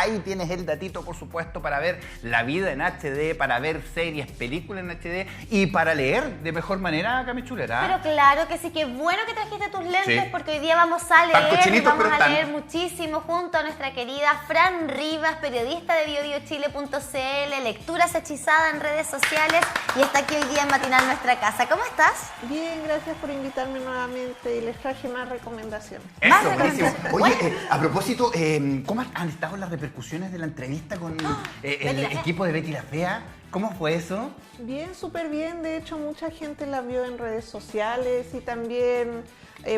ahí tienes el datito, por supuesto, para ver la vida en HD, para ver series, películas en HD y para leer de mejor manera, Cami Chulera. Pero claro que sí, qué bueno que trajiste tus lentes, Sí. porque hoy día vamos a Tan leer, cochinitos, vamos pero a tan. leer muchísimo junto a nuestra querida Fran Rivas, periodista de biobiochile.cl, lecturas hechizadas en redes sociales y está aquí hoy día en Matinal Nuestra Casa. ¿Cómo estás? Bien, gracias por invitarme nuevamente y les traje más recomendaciones. Eso, Más buenísimo. recomendaciones. Oye, a propósito, ¿cómo han estado las repercusiones de la entrevista con el Betty la Fea. equipo de Betty la Fea? ¿Cómo fue eso? Bien, súper bien. De hecho, mucha gente la vio en redes sociales y también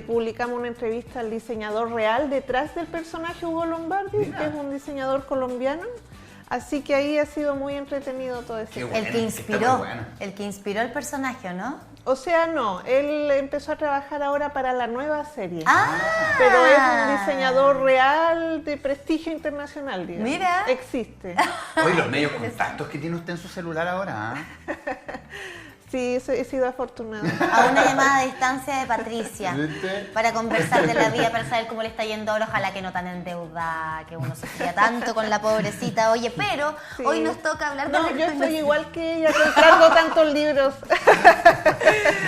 publicamos una entrevista al diseñador real detrás del personaje Hugo Lombardi, Mira. que es un diseñador colombiano. Así que ahí ha sido muy entretenido todo ese Qué tema. bueno. El que está inspiró, muy bueno. el que inspiró el personaje, ¿no? O sea, no, él empezó a trabajar ahora para la nueva serie. ¡Ah! Pero es un diseñador real de prestigio internacional, digamos. Mira. Existe. Oye, los medios contactos que tiene usted en su celular ahora, ¿ah? Sí, he sido afortunada. A una llamada a distancia de Patricia ¿Viste? para conversar de la vida, para saber cómo le está yendo ahora. Ojalá que no tan endeudada, que uno sufría tanto con la pobrecita. Oye, pero Sí. hoy nos toca hablar de No, yo estoy recomendaciones. igual que ella, comprando tantos libros.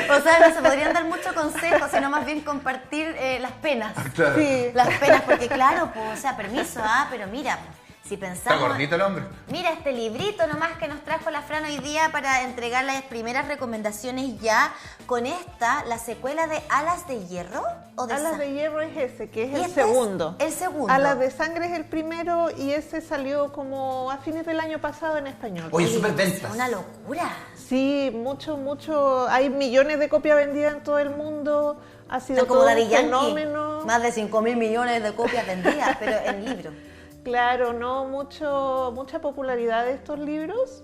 O sea, no se podrían dar mucho consejo, sino más bien compartir las penas. Claro. Sí. Las penas, porque claro, pues, o sea, permiso, pero mira, si Está pensamos... gordito el hombre. Mira este librito nomás que nos trajo la Fran hoy día para entregar las primeras recomendaciones ya con esta, la secuela de Alas de Hierro o de Alas Sa- de Hierro es ese, que es ¿Y el este es segundo. el segundo? Alas de Sangre es el primero y ese salió como a fines del año pasado en español. Oye, Oye, súper es ventas. una locura. Sí, mucho. Hay millones de copias vendidas en todo el mundo. Ha sido Son como todo Daddy un Yankee, fenómeno. más de 5.000 millones de copias vendidas, pero en libro. Claro, no, mucha popularidad de estos libros,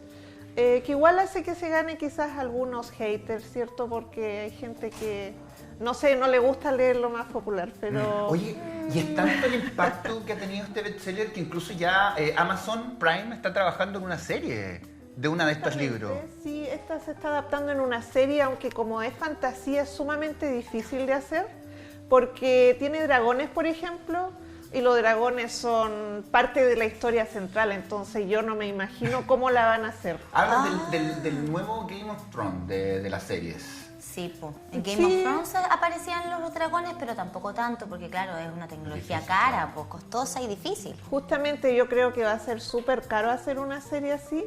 que igual hace que se gane quizás algunos haters, ¿cierto? Porque hay gente que, no sé, no le gusta leer lo más popular, pero... Oye, y es tanto el impacto que ha tenido este bestseller que incluso ya Amazon Prime está trabajando en una serie de uno de estos libros. Sí, esta se está adaptando en una serie, aunque como es fantasía es sumamente difícil de hacer, porque tiene dragones, por ejemplo, y los dragones son parte de la historia central, entonces yo no me imagino cómo la van a hacer. Hablan del nuevo Game of Thrones, de las series. Sí, po. En Game Sí. of Thrones aparecían los dragones, pero tampoco tanto, porque claro, es una tecnología Difícil, cara, pues costosa y difícil. Justamente yo creo que va a ser súper caro hacer una serie así,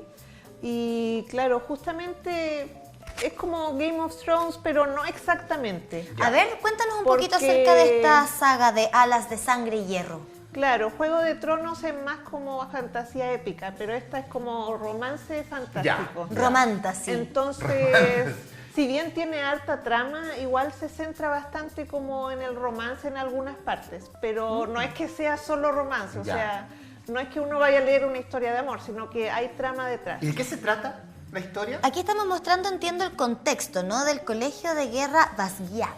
y claro, justamente es como Game of Thrones, pero no exactamente. Ya. A ver, cuéntanos un Porque- poquito acerca de esta saga de Alas de Sangre y Hierro. Claro, Juego de Tronos es más como fantasía épica, pero esta es como romance fantástico. Ya. Romantasy. Entonces, si bien tiene harta trama, igual se centra bastante como en el romance en algunas partes, pero no es que sea solo romance, o Ya. sea, no es que uno vaya a leer una historia de amor, sino que hay trama detrás. ¿Y de qué se trata la historia? Aquí estamos mostrando, entiendo, el contexto, ¿no? Del colegio de guerra Basquiat.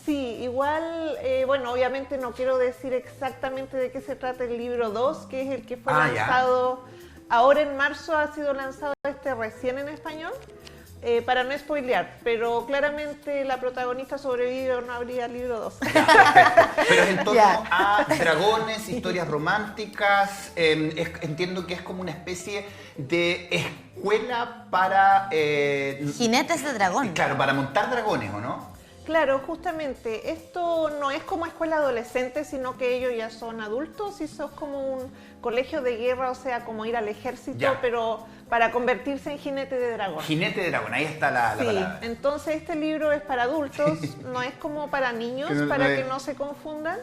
Sí, igual, bueno, obviamente no quiero decir exactamente de qué se trata el libro 2, que es el que fue Ah, ya. lanzado ahora en marzo, ha sido lanzado recién en español, para no spoilear, pero claramente la protagonista sobrevive o no habría libro 2. Pero es en torno Ya. a dragones, historias románticas. Entiendo que es como una especie de escuela para... Jinetes de dragón. Claro, para montar dragones, ¿o no? Claro, justamente, esto no es como escuela adolescente, sino que ellos ya son adultos y son como un colegio de guerra, o sea, como ir al ejército, Ya. pero para convertirse en jinete de dragón. Jinete de dragón, ahí está la Sí, palabra. entonces este libro es para adultos, no es como para niños, Que no- para no es- que no se confundan.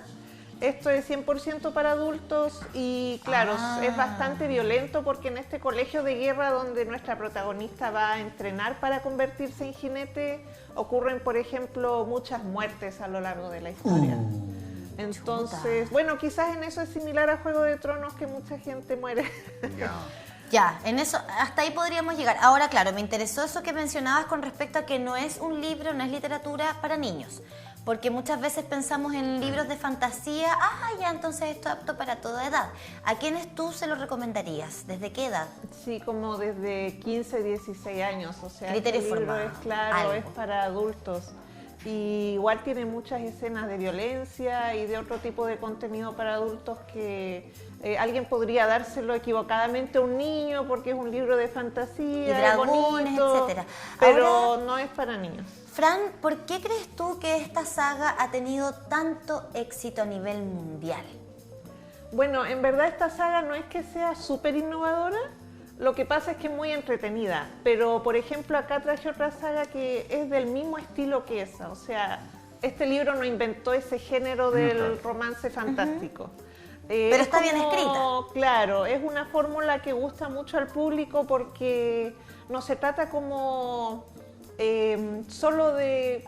Esto es 100% para adultos y claro, es bastante violento porque en este colegio de guerra donde nuestra protagonista va a entrenar para convertirse en jinete, ocurren, por ejemplo, muchas muertes a lo largo de la historia. Entonces, bueno, quizás en eso es similar a Juego de Tronos, que mucha gente muere. Ya. Ya, en eso, hasta ahí podríamos llegar. Ahora, claro, me interesó eso que mencionabas con respecto a que no es un libro, no es literatura para niños. Porque muchas veces pensamos en libros de fantasía, ya, entonces esto es apto para toda edad. ¿A quiénes tú se lo recomendarías? ¿Desde qué edad? Sí, como desde 15, 16 años, o sea, Criterio este libro formado, es claro, algo. es para adultos. Y igual tiene muchas escenas de violencia y de otro tipo de contenido para adultos que Alguien podría dárselo equivocadamente a un niño porque es un libro de fantasía, Y dragones, bonito, etcétera. pero Ahora, no es para niños. Fran, ¿por qué crees tú que esta saga ha tenido tanto éxito a nivel mundial? Bueno, en verdad esta saga no es que sea súper innovadora, lo que pasa es que es muy entretenida, pero por ejemplo acá traje otra saga que es del mismo estilo que esa, o sea, este libro no inventó ese género del romance fantástico. Pero está bien escrita. Claro, es una fórmula que gusta mucho al público porque no se trata como solo de,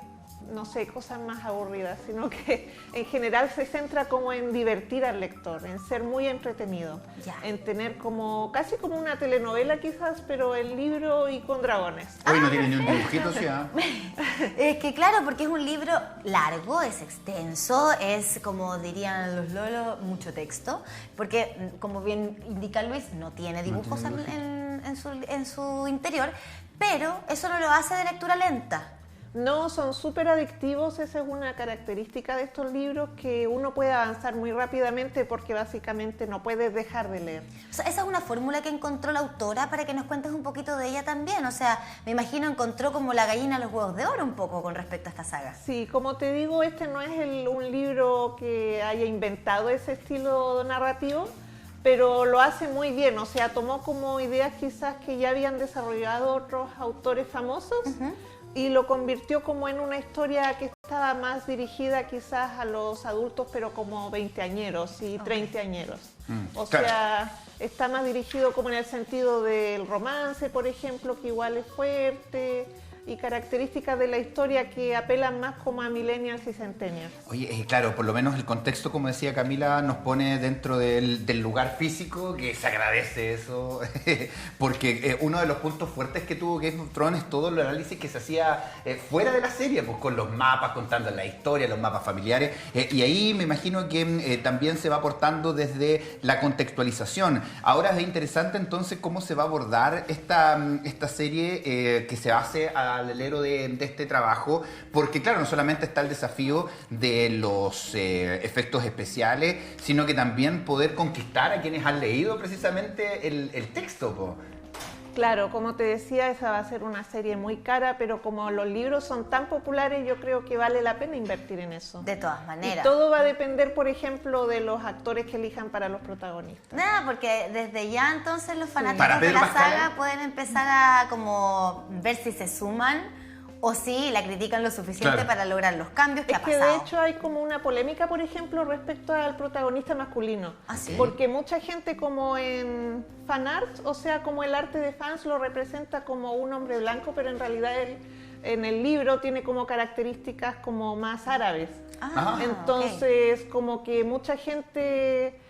no sé, cosas más aburridas, sino que en general se centra como en divertir al lector, en ser muy entretenido, Ya. en tener como, casi como una telenovela quizás, pero en libro y con dragones. Hoy no tiene ni un dibujito, ¿sí? Es que claro, porque es un libro largo, es extenso, es como dirían los lolos, mucho texto, porque como bien indica Luis, no tiene dibujos en su interior, pero eso no lo hace de lectura lenta. No, son súper adictivos, esa es una característica de estos libros, que uno puede avanzar muy rápidamente porque básicamente no puedes dejar de leer. O sea, esa es una fórmula que encontró la autora para que nos cuentes un poquito de ella también. O sea, me imagino encontró como la gallina los huevos de oro un poco con respecto a esta saga. Sí, como te digo, este no es un libro que haya inventado ese estilo narrativo, pero lo hace muy bien, o sea, tomó como ideas quizás que ya habían desarrollado otros autores famosos y lo convirtió como en una historia que estaba más dirigida quizás a los adultos, pero como veinteañeros y treintañeros. O sea, está más dirigido como en el sentido del romance, por ejemplo, que igual es fuerte, y características de la historia que apelan más como a millennials y centennials. Oye, claro, por lo menos el contexto, como decía Camila, nos pone dentro del lugar físico, que se agradece eso, porque uno de los puntos fuertes que tuvo Game of Thrones es todo el análisis que se hacía fuera de la serie, pues con los mapas, contando la historia, los mapas familiares, y ahí me imagino que también se va aportando desde la contextualización. Ahora es interesante entonces cómo se va a abordar esta serie que se hace al alero de este trabajo, porque claro, no solamente está el desafío de los efectos especiales, sino que también poder conquistar a quienes han leído precisamente el texto, po. Claro, como te decía, esa va a ser una serie muy cara, pero como los libros son tan populares, yo creo que vale la pena invertir en eso. De todas maneras. Y todo va a depender, por ejemplo, de los actores que elijan para los protagonistas. Nada, porque desde ya entonces los fanáticos Para de Pedro la Pascal, saga pueden empezar a como ver si se suman o si la critican lo suficiente Claro. para lograr los cambios que Es ha que pasado. de hecho hay como una polémica, por ejemplo, respecto al protagonista masculino. ¿Ah, sí? Porque mucha gente como en fanart, o sea, como el arte de fans lo representa como un hombre blanco, pero en realidad él en el libro tiene como características como más árabes. Ah, Entonces, como que mucha gente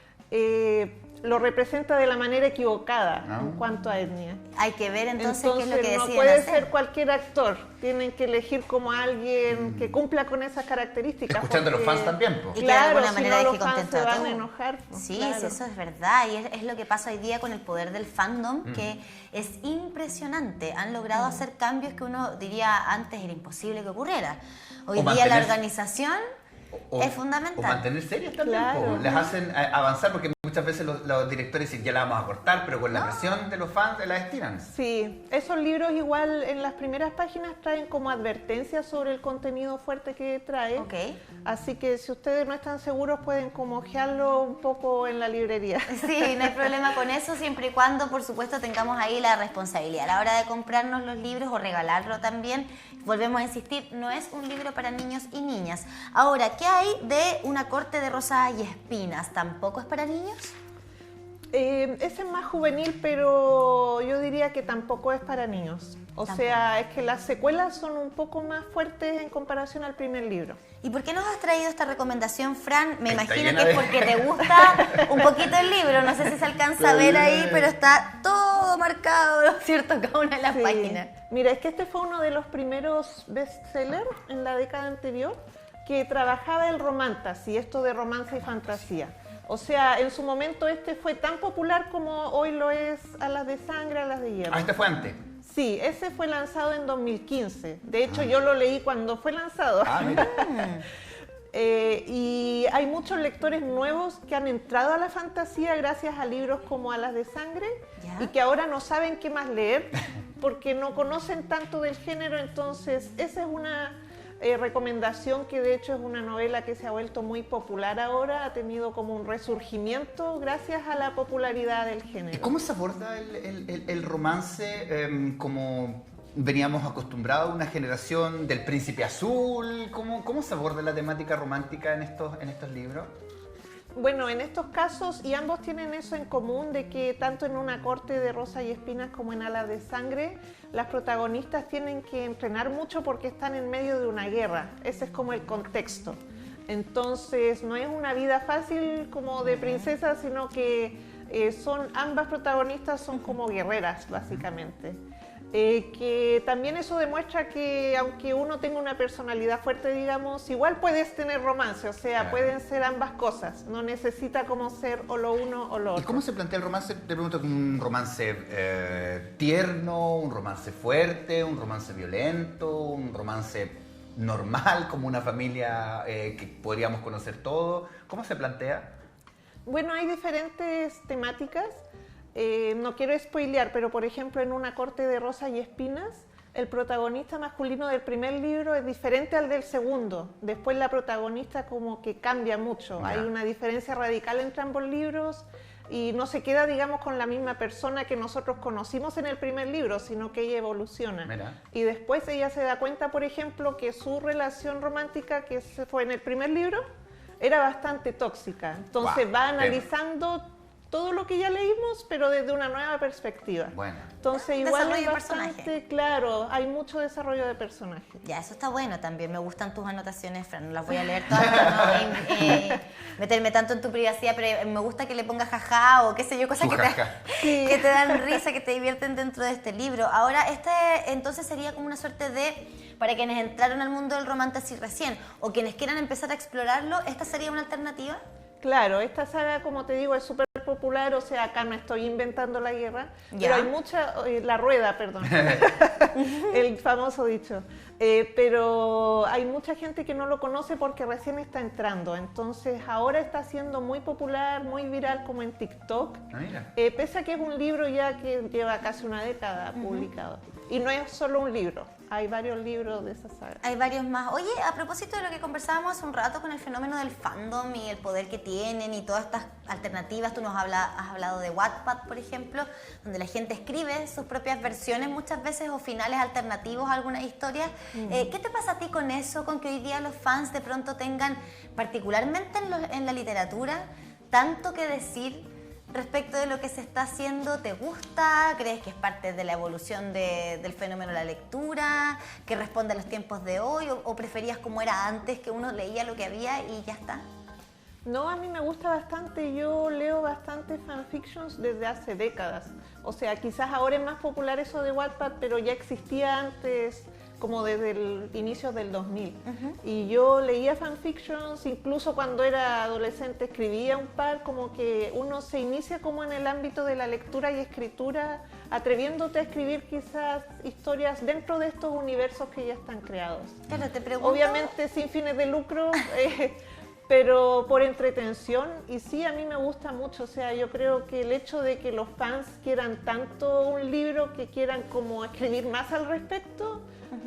lo representa de la manera equivocada en cuanto a etnia. Hay que ver entonces qué es lo que no deciden puede hacer. ser cualquier actor, tienen que elegir como a alguien que cumpla con esas características. Escuchando a los porque- fans también, po. Y que de Claro, alguna si manera no, deje los fans contento se a van a todos. enojar. Sí, claro. sí, eso es verdad y es lo que pasa hoy día con el poder del fandom, que es impresionante. Han logrado hacer cambios que uno diría antes era imposible que ocurriera. Hoy O día la mantener- organización es fundamental. O mantener series también, Claro. po. Les hacen avanzar, porque muchas veces los directores dicen ya la vamos a cortar, pero con la presión de los fans la estiran. Sí, esos libros igual en las primeras páginas traen como advertencias sobre el contenido fuerte que trae. Ok. Así que si ustedes no están seguros pueden como ojearlo un poco en la librería. Sí, no hay problema con eso, siempre y cuando, por supuesto, tengamos ahí la responsabilidad. A la hora de comprarnos los libros o regalarlo también, volvemos a insistir, no es un libro para niños y niñas. Ahora, ¿qué hay de Una corte de rosas y espinas? ¿Tampoco es para niños? Ese es más juvenil, pero yo diría que tampoco es para niños. O Tampoco. sea, es que las secuelas son un poco más fuertes en comparación al primer libro. ¿Y por qué nos has traído esta recomendación, Fran? Me Está imagino llena que es de- porque te gusta un poquito el libro. No sé si se alcanza a ver ahí, pero está todo marcado, ¿no es cierto? Cada una de las Sí. páginas. Mira, es que este fue uno de los primeros bestsellers en la década anterior que trabajaba el romantasy, esto de romance y fantasía. O sea, en su momento este fue tan popular como hoy lo es Alas de Sangre, Alas de Hierro. Ah, este fue antes. Sí, ese fue lanzado en 2015. De hecho, yo lo leí cuando fue lanzado. Ah, mira. Y hay muchos lectores nuevos que han entrado a la fantasía gracias a libros como Alas de Sangre y que ahora no saben qué más leer porque no conocen tanto del género. Entonces esa es una recomendación, que de hecho es una novela que se ha vuelto muy popular ahora, ha tenido como un resurgimiento gracias a la popularidad del género. ¿Y cómo se aborda el romance como veníamos acostumbrados a una generación del Príncipe Azul? ¿Cómo se aborda la temática romántica en estos libros? Bueno, en estos casos, y ambos tienen eso en común, de que tanto en Una corte de rosas y espinas como en Alas de Sangre, las protagonistas tienen que entrenar mucho porque están en medio de una guerra. Ese es como el contexto. Entonces, no es una vida fácil como de princesa, sino que ambas protagonistas son como guerreras, básicamente. Que también eso demuestra que aunque uno tenga una personalidad fuerte, digamos, igual puedes tener romance, o sea, claro, pueden ser ambas cosas, no necesita como ser o lo uno o lo otro. ¿Y cómo se plantea el romance? Te pregunto, ¿un romance tierno, un romance fuerte, un romance violento, un romance normal, como una familia que podríamos conocer todos? ¿Cómo se plantea? Bueno, hay diferentes temáticas. No quiero spoilear, pero por ejemplo en Una corte de rosas y espinas, el protagonista masculino del primer libro es diferente al del segundo. Después la protagonista como que cambia mucho. Hay una diferencia radical entre ambos libros y no se queda, digamos, con la misma persona que nosotros conocimos en el primer libro, sino que ella evoluciona. Mira. Y después ella se da cuenta, por ejemplo, que su relación romántica, que fue en el primer libro, era bastante tóxica. Entonces va analizando todo lo que ya leímos, pero desde una nueva perspectiva. Bueno. Entonces igual es bastante claro, hay mucho desarrollo de personaje. Ya, eso está bueno también. Me gustan tus anotaciones, Fran. No las voy a leer todas para no meterme tanto en tu privacidad, pero me gusta que le pongas jaja o qué sé yo, cosas que te dan risa, que te divierten dentro de este libro. Ahora, entonces sería como una suerte de, para quienes entraron al mundo del romance así recién, o quienes quieran empezar a explorarlo, ¿esta sería una alternativa? Claro, esta saga, como te digo, es súper popular, o sea, acá no estoy inventando la guerra, pero hay mucha, la rueda, perdón, el famoso dicho, pero hay mucha gente que no lo conoce porque recién está entrando, entonces ahora está siendo muy popular, muy viral como en TikTok, pese a que es un libro ya que lleva casi una década publicado, y no es solo un libro. Hay varios libros de esa saga. Hay varios más. Oye, a propósito de lo que conversábamos hace un rato con el fenómeno del fandom y el poder que tienen y todas estas alternativas, tú has hablado de Wattpad, por ejemplo, donde la gente escribe sus propias versiones muchas veces o finales alternativos a alguna historia. ¿Qué te pasa a ti con eso, con que hoy día los fans de pronto tengan, particularmente en la literatura, tanto que decir respecto de lo que se está haciendo? ¿Te gusta? ¿Crees que es parte de la evolución del fenómeno de la lectura? ¿Que responde a los tiempos de hoy? ¿O preferías como era antes, que uno leía lo que había y ya está? No, a mí me gusta bastante. Yo leo bastante fanfictions desde hace décadas. O sea, quizás ahora es más popular eso de Wattpad, pero ya existía antes, como desde el inicio del 2000. Y yo leía fanfictions, incluso cuando era adolescente escribía un par, como que uno se inicia como en el ámbito de la lectura y escritura, atreviéndote a escribir quizás historias dentro de estos universos que ya están creados. Claro, te pregunto... Obviamente sin fines de lucro, pero por entretención, y sí, a mí me gusta mucho, o sea, yo creo que el hecho de que los fans quieran tanto un libro, que quieran como escribir más al respecto,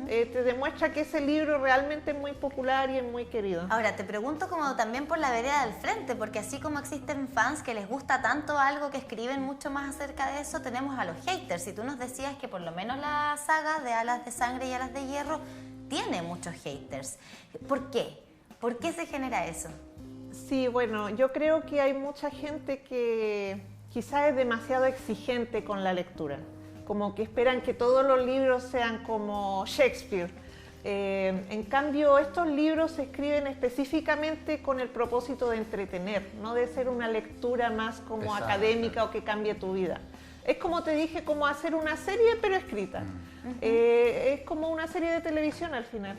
te demuestra que ese libro realmente es muy popular y es muy querido. Ahora, te pregunto como también por la vereda del frente, porque así como existen fans que les gusta tanto algo que escriben mucho más acerca de eso, tenemos a los haters. Y tú nos decías que por lo menos la saga de Alas de Sangre y Alas de Hierro tiene muchos haters. ¿Por qué? ¿Por qué se genera eso? Sí, bueno, yo creo que hay mucha gente que quizás es demasiado exigente con la lectura, como que esperan que todos los libros sean como Shakespeare. En cambio, estos libros se escriben específicamente con el propósito de entretener, no de ser una lectura más como académica o que cambie tu vida. Es como te dije, como hacer una serie pero escrita. Es como una serie de televisión al final.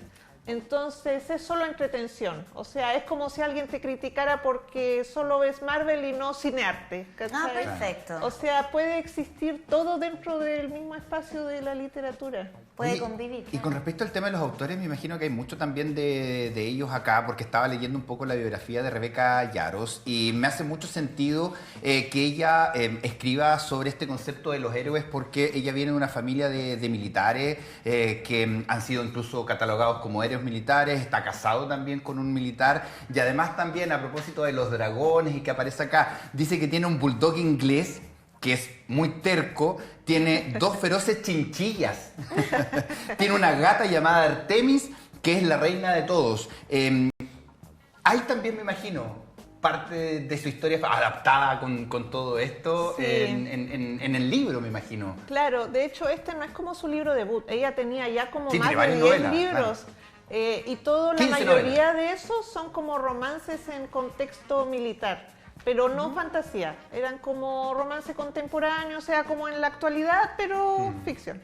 Entonces es solo entretención, o sea, es como si alguien te criticara porque solo ves Marvel y no cinearte, ¿cachai? Ah, perfecto. O sea, puede existir todo dentro del mismo espacio de la literatura. Puede Oye, convivir. Y con respecto al tema de los autores, me imagino que hay mucho también de ellos acá, porque estaba leyendo un poco la biografía de Rebeca Yarros y me hace mucho sentido que ella escriba sobre este concepto de los héroes, porque ella viene de una familia de militares que han sido incluso catalogados como héroes militares, está casado también con un militar y además también, a propósito de los dragones y que aparece acá, dice que tiene un bulldog inglés que es muy terco, tiene 2 feroces chinchillas, tiene una gata llamada Artemis, que es la reina de todos. Hay también, me imagino, parte de su historia adaptada con todo esto Sí. en el libro, me imagino. Claro, de hecho este no es como su libro debut, ella tenía ya como Sí, más tiene de varias 10 novelas, libros. Y la 15 mayoría de esos son como romances en contexto militar, pero no fantasía, eran como romance contemporáneo, o sea, como en la actualidad, pero ficción.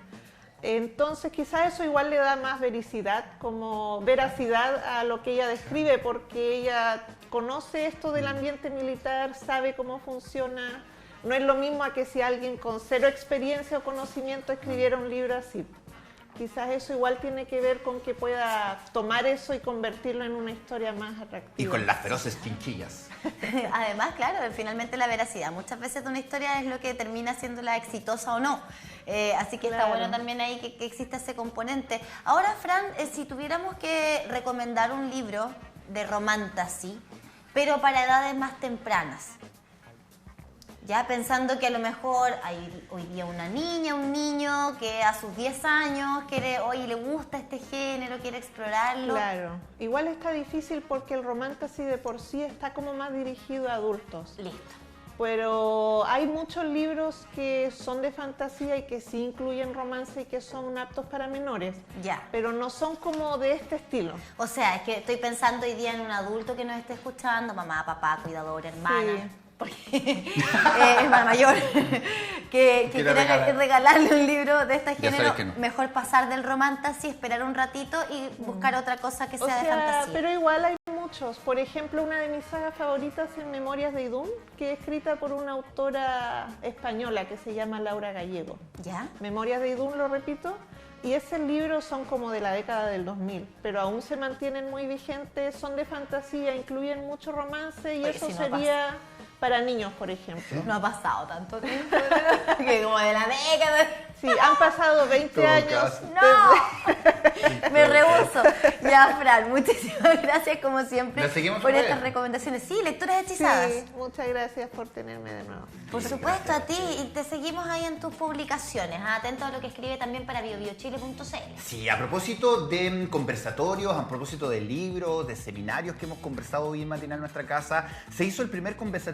Entonces quizás eso igual le da más veracidad, como veracidad a lo que ella describe, porque ella conoce esto del ambiente militar, sabe cómo funciona. No es lo mismo a que si alguien con 0 experiencia o conocimiento escribiera un libro así. Quizás eso igual tiene que ver con que pueda tomar eso y convertirlo en una historia más atractiva. Y con las feroces chinchillas. Además, claro, finalmente la veracidad. Muchas veces de una historia es lo que termina siéndola exitosa o no. Así que está Claro. bueno también ahí que exista ese componente. Ahora, Fran, si tuviéramos que recomendar un libro de romantasy, pero para edades más tempranas, ya pensando que a lo mejor hay hoy día una niña, un niño que a sus 10 años quiere, oye, le gusta este género, quiere explorarlo. Claro, igual está difícil porque el romantasy de por sí está como más dirigido a adultos. Listo. Pero hay muchos libros que son de fantasía y que sí incluyen romance y que son aptos para menores. Ya. Pero no son como de este estilo. O sea, es que estoy pensando hoy día en un adulto que nos esté escuchando, mamá, papá, cuidador, hermana, Sí. porque hermana mayor, que Quiere quiera regalarle un libro de este Ya género, sabes que no. mejor pasar del romantasy, esperar un ratito y buscar otra cosa que O sea de sea, fantasía. pero igual hay muchos. Por ejemplo, una de mis sagas favoritas es Memorias de Idún, que es escrita por una autora española que se llama Laura Gallego. ¿Ya? Memorias de Idún, lo repito, y ese libro son como de la década del 2000, pero aún se mantienen muy vigentes, son de fantasía, incluyen mucho romance y Oye, eso si no sería para niños, por ejemplo. No ha pasado tanto tiempo, que como de la década. Sí, han pasado 20 Todo años. caso. ¡No! Me rehuso. Ya, Fran, muchísimas gracias como siempre ¿La seguimos por en estas redes? recomendaciones. Sí, lecturas hechizadas. Sí, muchas gracias por tenerme de nuevo. Por supuesto, a ti. Y te seguimos ahí en tus publicaciones. Atento a lo que escribe también para biobiochile.cl. Sí, a propósito de conversatorios, a propósito de libros, de seminarios que hemos conversado hoy en Matinal en nuestra casa, se hizo el primer conversatorio